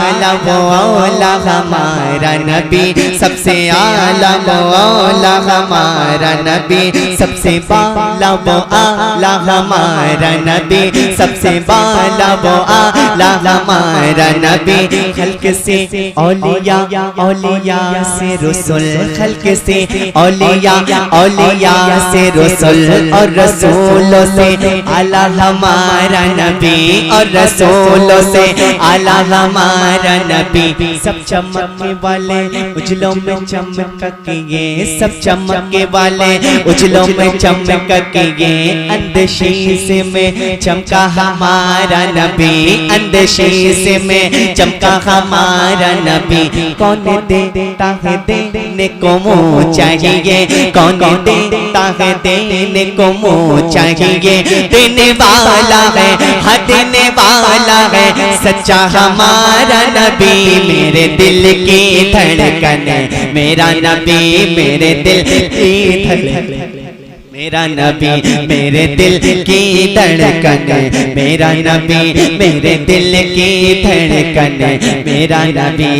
आला मौला हमारा नबी, सबसे आला मौला हमारा नबी, सबसे बाला वो आला हमारा नबी, सबसे बाला वो आला हमारा नबी। खल्क से औलिया, औलिया से रसूल, खल्क से औलिया, औलिया से रसूल, और रसूलों से आला हमारा नबी, और रसूलों से आला हमारा नबी। सब चमकने वाले उजलों में चमक के, सब चमकने वाले उजलों में चमक के, अंदशीसे में चमका हमारा नबी, अंदशीसे में चमका हमारा नबी। कौन देता है देने को मुँह चाहिए, कौन देता है देने को मुँह चाहिए, देने वाला है, हाँ देने वाला है सच्चा हमारा नबी। मेरे दिल की धड़कन मेरा नबी, मेरे दिल की धड़कन मेरा नबी, मेरे दिल की धड़कन मेरा नबी, मेरे दिल की धड़कन मेरा नबी।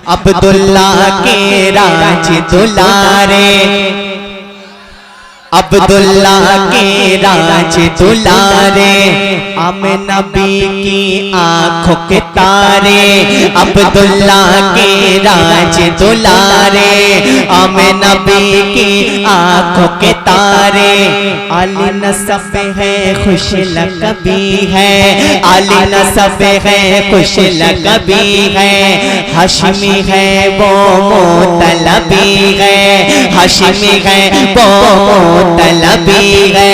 अब्दुल्ला के राज दुलारे, अब्दुल्ला के राज दुलारे, आमे नबी की आँखों के तारे, अब्दुल्ला के राज दुलारे, आमे नबी की आँखों के तारे। आली नसब है खुश लकबी है, आली नसब है खुश लकबी है, हाशिमी है वो मोतलबी है, हाशिमी है वो तलबी है।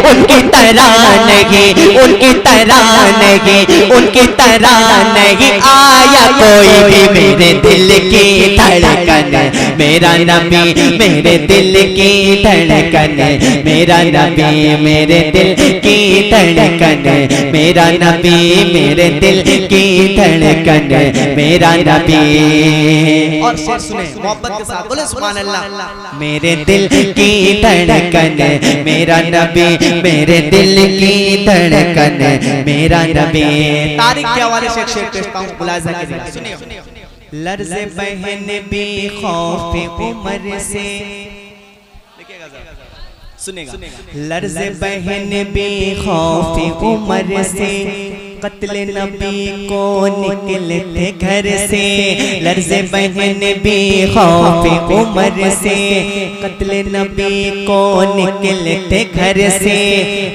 उनकी तरह नहीं, उनकी तरह नहीं, उनकी तरह नहीं आया कोई भी। मेरे दिल की धड़कन मेरा नबी, मेरे दिल की धड़कन मेरा नबी, मेरे दिल की धड़कन मेरा नबी, मेरे दिल की धड़कन मेरा नबी। और सुने मोहब्बत के साथ बोले सुभान अल्लाह। मेरे दिल की धड़कन मेरा नबी, मेरे दिल की धड़कन मेरा नबी। तारीख के हवाले से शेर पेशता हूँ, मुलाहिजा कीजिए, सुनिए। लर्ज़े बहन भी खौफ उमर से, सुनेगा, लर्ज़े बहन भी खौफ उमर से, कत्ले नबी को निकले थे घर से। लर्ज़े बहन भी खौफ उमर से, कत्ले नबी को निकले थे घर से।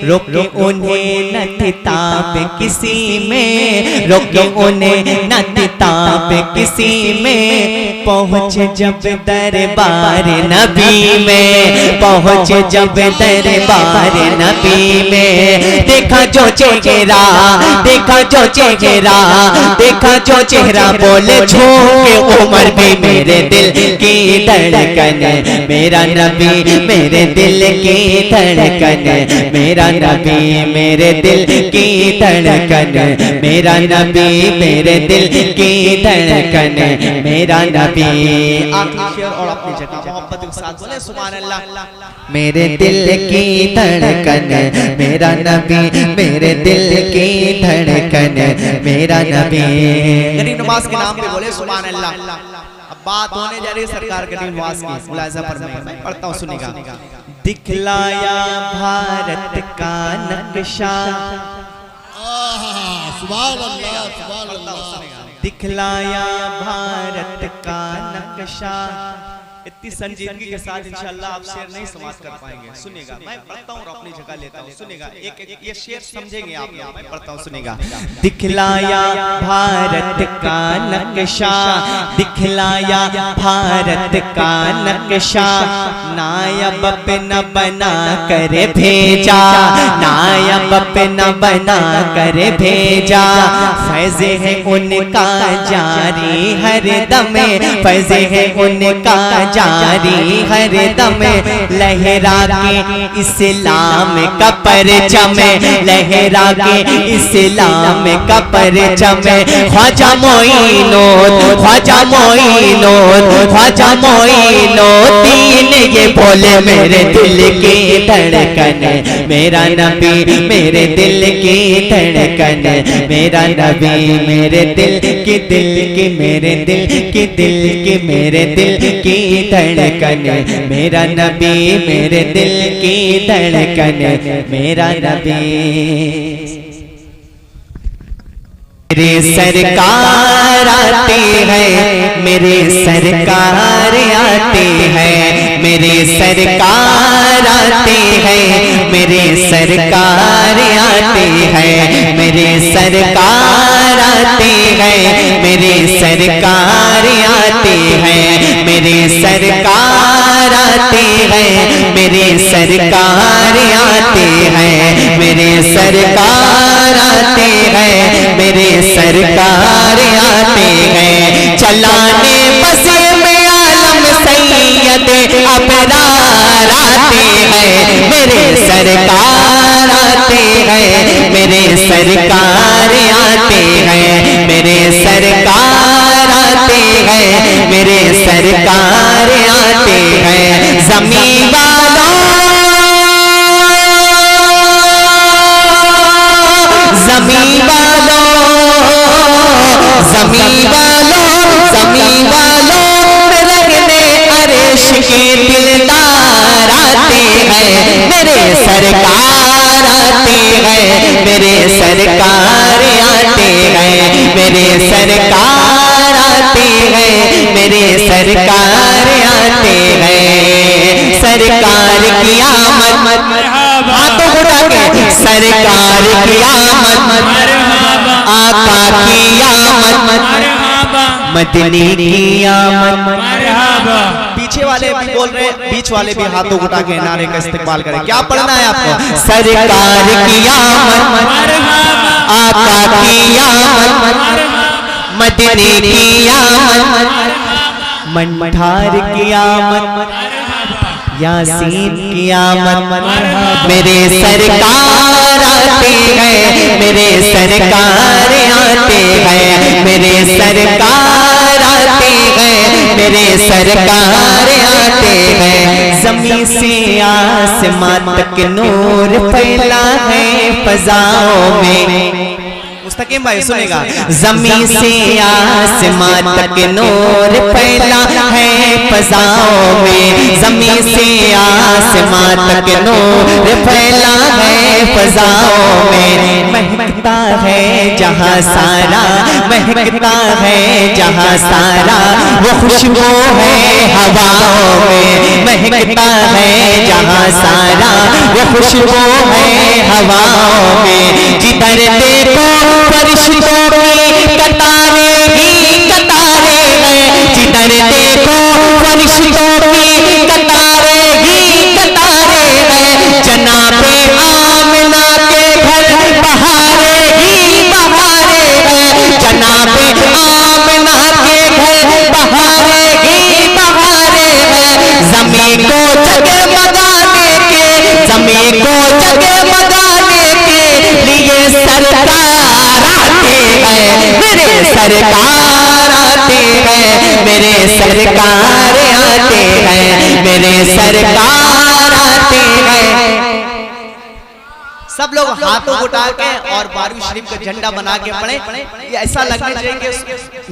रोके उन्हें न थी ताब किसी में, रोके उन्हें न थी ताब किसी में। पहुँचे जब दरबार नबी में, पहुँचे जब दरबार नबी में, देखा जो चेहरा, देखा जो चेहरा, देखा जो चेहरा, बोले झूके उमर भी। मेरे दिल की धड़कन मेरा नबी, मेरे दिल की धड़कन मेरा नबी, मेरे दिल की धड़कन मेरा नबी, मेरे दिल की धड़कन मेरा नबी। आखिरी शेर और अपनी जगह मोहब्बत के साथ बोले सुभान अल्लाह। मेरे दिल की धड़कन मेरा नबी, मेरे दिल की धड़कन मेरा नबी। गरीब नवाज के नाम पे बोले सुभान अल्लाह। अब बात होने जा रही है सरकार गरीब नवाज की, मुलाहिजा पर मैं पढ़ता हूँ, सुनिएगा। दिखलाया भारत का नक्शा, सुभान अल्लाह, सुभान अल्लाह। दिखलाया भारत का नक्शा। इतनी संजीदगी के साथ इंशाअल्लाह आप शेर नहीं समाप्त कर पाएंगे, सुनिएगा। मैं पढ़ता हूँ और अपनी जगह लेता हूँ, सुनिएगा। एक एक ये शेर समझेंगे आप लोग, मैं पढ़ता हूँ, सुनिएगा। दिखलाया भारत का नक्शा, दिखलाया भारत का नक्शा, नायब पे न बना कर भेजा, नायब पे न बना कर भेजा। फैज़े है उनका जारी हर दमे, फैज़े है उनका जारी हर दम लहरा के इस्लाम का परचम, लहरा के इस्लाम का परचम। ख्वाजा मोइनोद, ख्वाजा मोइनोद, ख्वाजा मोइनोद दीन ये बोले मेरे दिल की धड़कन, मेरा नबी मेरे दिल की धड़कन, मेरा नबी मेरे दिल की मेरे दिल की मेरे दिल की धड़कन, मेरा नबी मेरे दिल की धड़कन, मेरा नबी। मेरे सरकार आते हैं, मेरे सरकार आते हैं, मेरे सरकार आते हैं, मेरे सरकार आते हैं, मेरे सरकार आते हैं, मेरे सरकार आते हैं, मेरे सरकार आते हैं, मेरे सरकार आते हैं, मेरे सरकार आते हैं, मेरे सरकार आते हैं। चलाने बसे में आलम सैयद अबरार आते हैं, मेरे सरकार आते हैं, मेरे सरकार आते हैं, मेरे सरकार आते हैं, मेरे सरकार आते हैं। ज़मीन वालों, ज़मीन वालों, ज़मीन वालों, ज़मीन वालों रहने अर्श के दिलदार आते हैं, मेरे सरकार आते हैं, मेरे सरकार आते हैं, मेरे सरकार आते हैं, मेरे सरकार आते हैं। सरकार की आमद, हाथों उठा के सरकार की आमद, आका की आमद, मदनी की आमद। पीछे वाले भी बोल रहे, बीच वाले भी हाथों उठा के नारे का इस्तेमाल करें। क्या पढ़ना है आपको? सरकार की आमद, आका की आमद, मदनी की आमद, मंठार की आमद, यासीन की आमद। मेरे सरकार आते हैं, मेरे सरकार आते हैं, मेरे सरकार आते हैं, मेरे सरकार आते हैं। ज़मीन से आसमां तक नूर फैला है फ़ज़ाओं में। मुस्तकीम भाई सुनेगा। ज़मीन से आसमां तक नूर फैला है फ़ज़ाओं में, ज़मीन से आसमां तक नूर फैला है फ़ज़ाओं में। महकता है जहाँ सारा, महकता है जहाँ सारा, वो खुशबू है हवाओं में। महकता है जहाँ सारा, वो खुशबू है हवाओं में। जिधर देखो फरिश्तों की कतारें ही कतारें हैं, जिधर देखो फरिश्तों की कतारें ही कतारें हैं। जनाबे आमिना के घर बहारें ही बहारें हैं, जनाबे आमिना के घर बहारें ही बहारें हैं। ज़मीन को जगमगाने के, ज़मीन को जगमगाने के लिए सरकार आते हैं, मेरे सरकार आते हैं, मेरे सरकार आते हैं, मेरे सरकार आते हैं। सब लोग हाथों उठा के और बारहवीं शरीफ का झंडा बना के पढ़े। ये ऐसा लगना चाहिए कि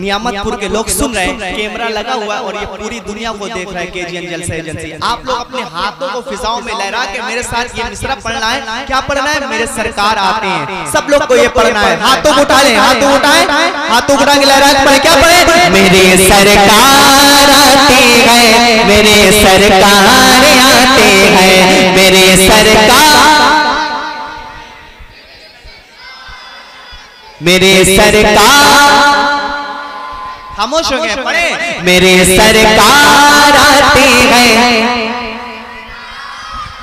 नियामतपुर के लोग सुन रहे हैं, कैमरा लगा हुआ है और ये पूरी दुनिया को देख रहा है। केजीएन जलसे एजेंसी, आप लोग अपने हाथों को फिजाओं में लहरा के मेरे साथ ये मिसरा पढ़ना है। क्या पढ़ना है? मेरे सरकार आते हैं। सब लोग को ये पढ़ना है। हाथों उठा लें, हाथों उठाएं, हाथों उठा के लहरा के पढ़े। क्या पढ़े? मेरे सरकार आते हैं, मेरे सरकार आते हैं, मेरे सरकार, मेरे सरकार। खामोश हो गए, पढ़े। मेरे सरकार आते हैं,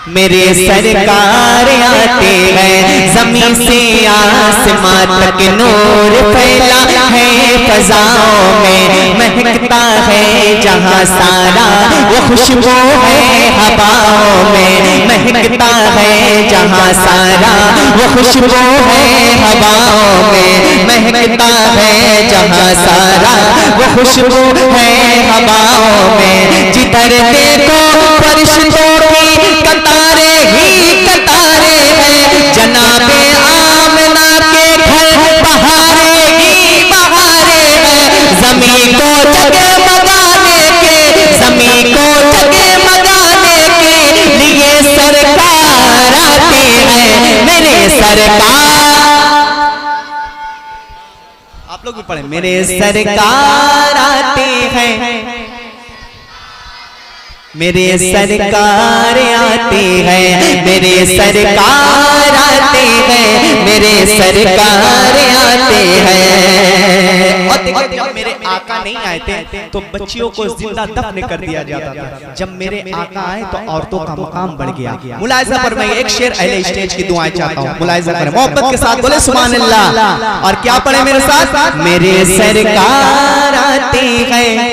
मेरे सरकार आते हैं। ज़मीन से आसमां तक नूर फैला है फ़ज़ाओं में। महकता है जहाँ सारा, वो खुशबू है हवाओं में महकता है जहाँ सारा, वो खुशबू है हवाओं में महकता है जहाँ सारा, वो खुशबू है हवाओं में। जिधर देखो फरिश्तों की कतारे ही कतारे हैं, जनाबे आमना के घर बहारे ही बहारे हैं। ज़मीं को जगमगाने के, ज़मीं को जगमगाने के लिए सरकार आते हैं, मेरे सरकार। आप लोग भी पढ़े, मेरे सरकार आते हैं, मेरे सरकार आते हैं, मेरे सरकार आते हैं, मेरे सरकार आते हैं। और देखो जब मेरे आका नहीं आए थे तो बच्चियों को जिंदा दफन कर दिया जाता था। जब मेरे आका आए तो औरतों का मकाम बढ़ गया। मुलाहिजा फरमाइए, एक शेर अहले स्टेज की दुआएं चाहता हूँ, मुलाहिजा करें, मोहब्बत के साथ बोले सुभान अल्लाह। और क्या पढ़े मेरे साथ, मेरे सरकार आते हैं,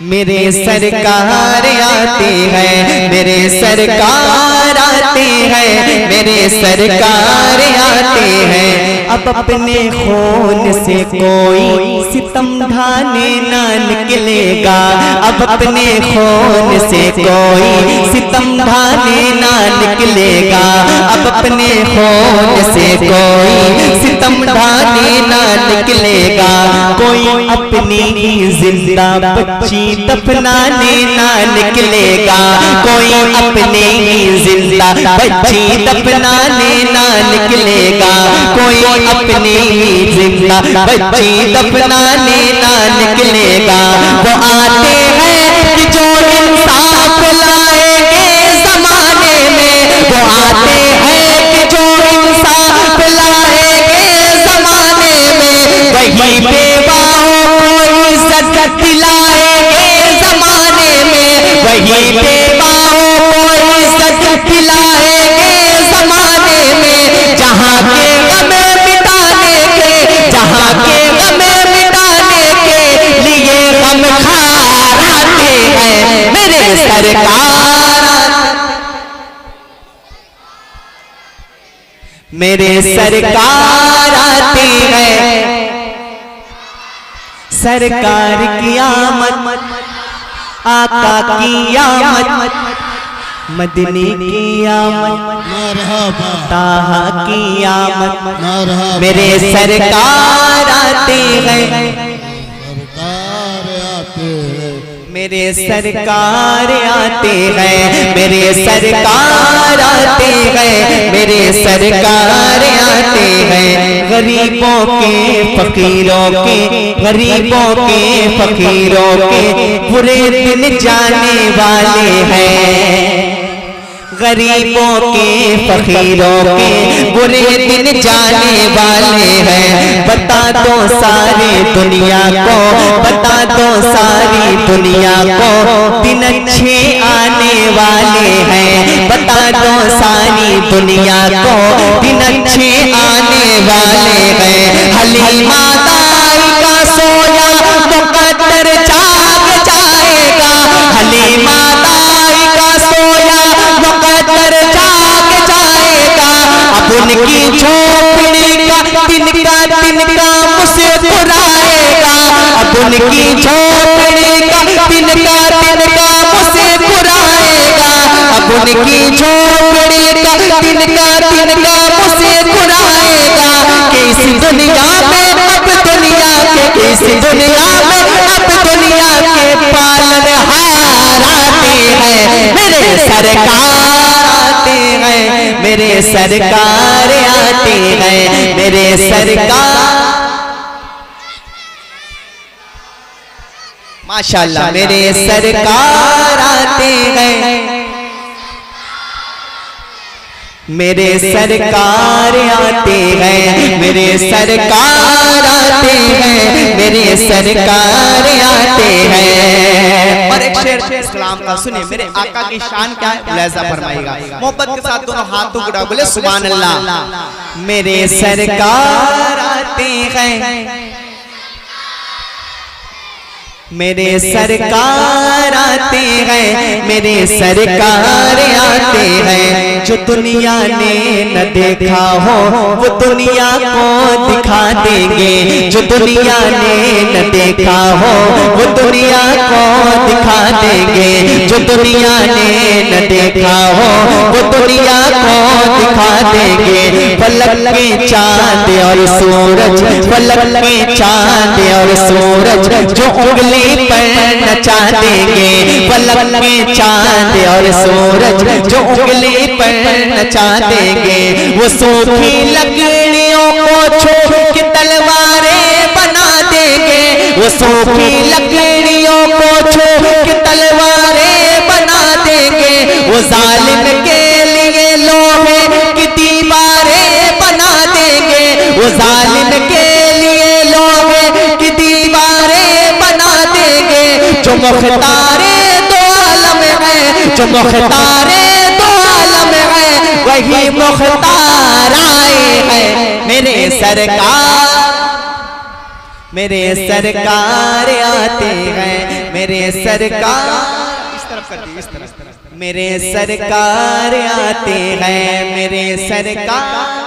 मेरे सरकार आते हैं, मेरे सरकार आते हैं, मेरे सरकार आते हैं। अब अपने खून से कोई सितम ढाने ना निकलेगा, अब अपने खून से कोई सितम ढाने ना निकलेगा, अब अपने खून से कोई सितम ढाने ना निकलेगा। कोई अपनी जिंदा बच्ची दफनाने ना निकलेगा, कोई अपनी जिंदा बच्ची दफनाने ना निकलेगा, कोई अपनी जिंदा बच्ची दफनाने ना निकलेगा। वो आते हैं कि जो इंसाफ लाएंगे जमाने में, वो आते हैं कि जो इंसाफ लाएंगे जमाने में। वही बेवाओं को इज्जत दिलाएंगे जमाने में, वही बेवाओं को इज्जत दिलाएंगे जमाने में। जहाँ के गमे मिटाने के, जहाँ के गमे मिटाने के लिए गमखार आते हैं, मेरे सरकार, मेरे सरकार आते हैं। सरकार की आमद, आका की आमद, मदनी की आमद, ताहा की आमद, मेरे सरकार आते हैं, मेरे सरकार आते हैं, मेरे सरकार आते हैं, मेरे सरकार आते हैं। गरीबों के फकीरों के, गरीबों के फकीरों के बुरे दिन जाने वाले हैं, गरीबों के फकीरों के बुरे दिन जाने वाले हैं। बता दो सारी दुनिया को, बता दो सारी दुनिया को दिन अच्छे आने वाले हैं, बता दो सारी दुनिया को दिन अच्छे आने वाले हैं। हलीमा दाई का सोया मुकद्दर जाग जाएगा, हलीमा दाई का सोया मुकद्दर जाग जाएगा। अब उनकी झोपड़ी का तिनका तिनका मुस्कुराएगा, अब उनकी झोपड़ी का तिनका तिनका मुस्कुराएगा, अब उनकी झोपड़ी का तिनका तिनका मुस्कुराएगा। कि इस दुनिया में, अब दुनिया के, इस दुनिया में अब दुनिया के पालनहार आते हैं, मेरे सरकार आते हैं, मेरे सरकार आते हैं, मेरे सरकार। माशाल्लाह, मेरे सरकार आते हैं, मेरे सरकार आते हैं, मेरे सरकार आते हैं, मेरे सरकार आते हैं। और एक शेर इस्लाम का सुने, मेरे आका की शान क्या है, मुलाहिजा फरमाइएगा, मोहब्बत के साथ दोनों हाथों को बोले सुभान अल्लाह। मेरे सरकार आते हैं, मेरे सरकार आते हैं, मेरे सरकार आते हैं। जो दुनिया ने न देखा हो वो दुनिया को दिखा देंगे। जो दुनिया ने न देखा हो वो दुनिया को दिखा देंगे। जो दुनिया ने न देखा हो वो दुनिया को दिखा देंगे। फलक के चांद और सूरज, फलक के चांद और सूरज जो उंगली पर नचा देंगे। फलक के चांद और सूरज जो उंगली पर नचा देंगे। वो सूखी लकड़ियों को छोड़ के तलवारें बना देंगे। वो सूखी लकड़ियों को छोड़ के तलवारें बना देंगे। वो जालिम के लिए लोहे की दीवारें बना देंगे। वो जालिम के लिए लोहे की दीवारें बना देंगे। जो मुख्तारे दो आलम है, जो मुख्तारे दो आलम है, वही मुख्तार आए हैं। मेरे सरकार, मेरे सरकार आते हैं। मेरे सरकार, इस तरफ करती, इस तरफ। मेरे सरकार आते हैं। मेरे सरकार,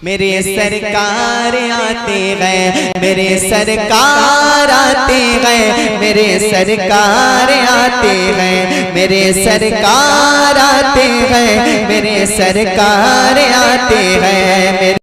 मेरे सरकार आते हैं। मेरे सरकार आते हैं। मेरे सरकार आते हैं। मेरे सरकार आते हैं। मेरे सरकार आते हैं।